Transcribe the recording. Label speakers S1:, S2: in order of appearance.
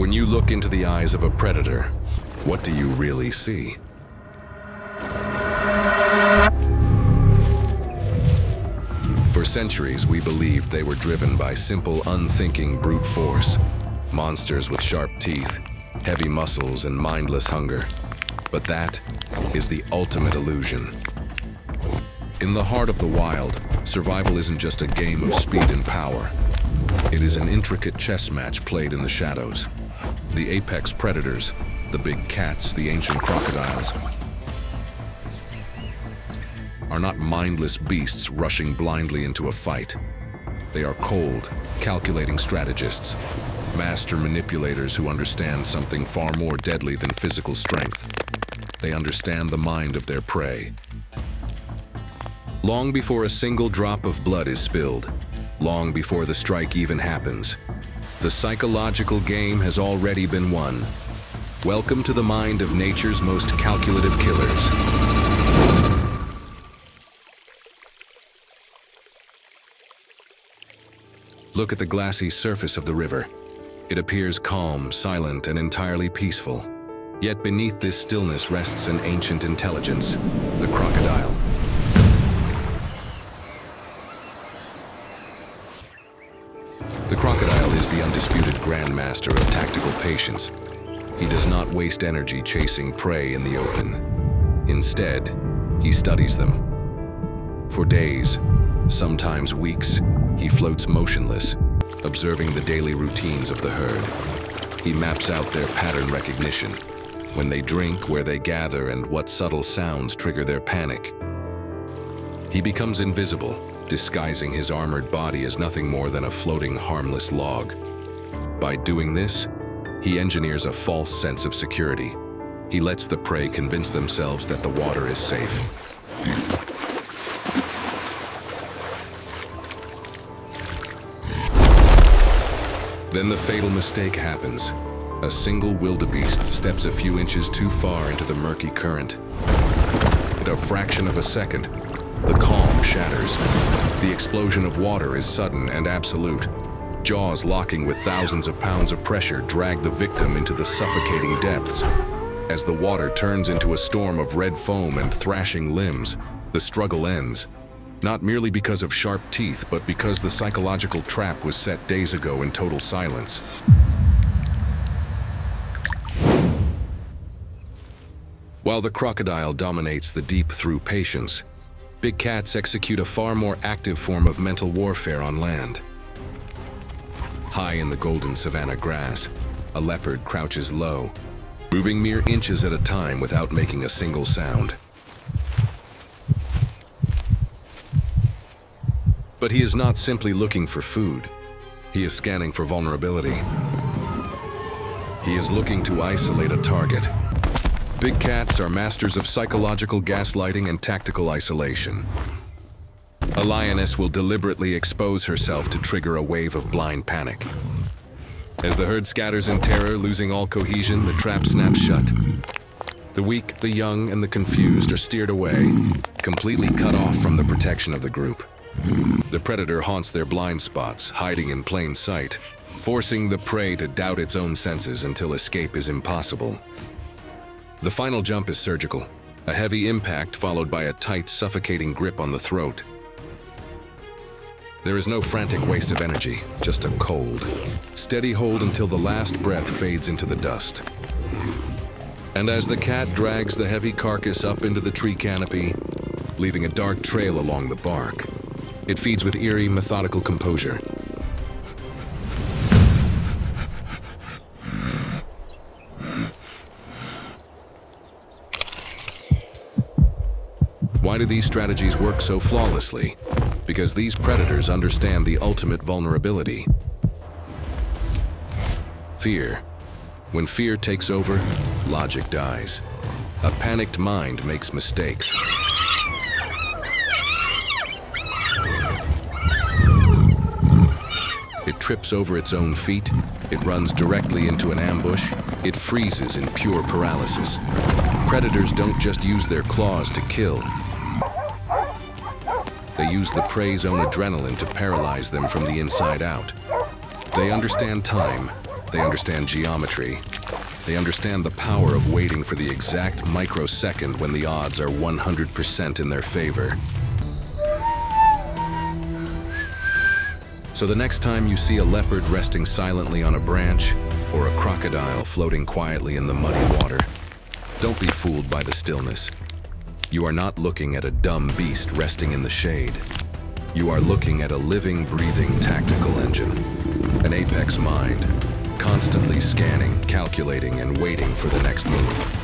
S1: When you look into the eyes of a predator, what do you really see? For centuries, we believed they were driven by simple, unthinking brute force. Monsters with sharp teeth, heavy muscles, and mindless hunger. But that is the ultimate illusion. In the heart of the wild, survival isn't just a game of speed and power. It is an intricate chess match played in the shadows. The apex predators, the big cats, the ancient crocodiles, are not mindless beasts rushing blindly into a fight. They are cold, calculating strategists, master manipulators who understand something far more deadly than physical strength. They understand the mind of their prey. Long before a single drop of blood is spilled, long before the strike even happens, the psychological game has already been won. Welcome to the mind of nature's most calculative killers. Look at the glassy surface of the river. It appears calm, silent, and entirely peaceful. Yet beneath this stillness rests an ancient intelligence, the crocodile. The crocodile is the undisputed grandmaster of tactical patience. He does not waste energy chasing prey in the open. Instead, he studies them. For days, sometimes weeks, he floats motionless, observing the daily routines of the herd. He maps out their pattern recognition, when they drink, where they gather, and what subtle sounds trigger their panic. He becomes invisible, disguising his armored body as nothing more than a floating, harmless log. By doing this, he engineers a false sense of security. He lets the prey convince themselves that the water is safe. Then the fatal mistake happens. A single wildebeest steps a few inches too far into the murky current. In a fraction of a second, the calm shatters. The explosion of water is sudden and absolute. Jaws locking with thousands of pounds of pressure drag the victim into the suffocating depths. As the water turns into a storm of red foam and thrashing limbs, the struggle ends. Not merely because of sharp teeth, but because the psychological trap was set days ago in total silence. While the crocodile dominates the deep through patience, big cats execute a far more active form of mental warfare on land. High in the golden savanna grass, a leopard crouches low, moving mere inches at a time without making a single sound. But he is not simply looking for food. He is scanning for vulnerability. He is looking to isolate a target. Big cats are masters of psychological gaslighting and tactical isolation. A lioness will deliberately expose herself to trigger a wave of blind panic. As the herd scatters in terror, losing all cohesion, the trap snaps shut. The weak, the young, and the confused are steered away, completely cut off from the protection of the group. The predator haunts their blind spots, hiding in plain sight, forcing the prey to doubt its own senses until escape is impossible. The final jump is surgical, a heavy impact followed by a tight, suffocating grip on the throat. There is no frantic waste of energy, just a cold, steady hold until the last breath fades into the dust. And as the cat drags the heavy carcass up into the tree canopy, leaving a dark trail along the bark, it feeds with eerie, methodical composure. Why do these strategies work so flawlessly? Because these predators understand the ultimate vulnerability. Fear. When fear takes over, logic dies. A panicked mind makes mistakes. It trips over its own feet, it runs directly into an ambush, it freezes in pure paralysis. Predators don't just use their claws to kill. They use the prey's own adrenaline to paralyze them from the inside out. They understand time, They understand geometry. They understand the power of waiting for the exact microsecond when the odds are 100% in their favor. So the next time you see a leopard resting silently on a branch, or a crocodile floating quietly in the muddy water, don't be fooled by the stillness. You are not looking at a dumb beast resting in the shade. You are looking at a living, breathing tactical engine, an apex mind, constantly scanning, calculating, and waiting for the next move.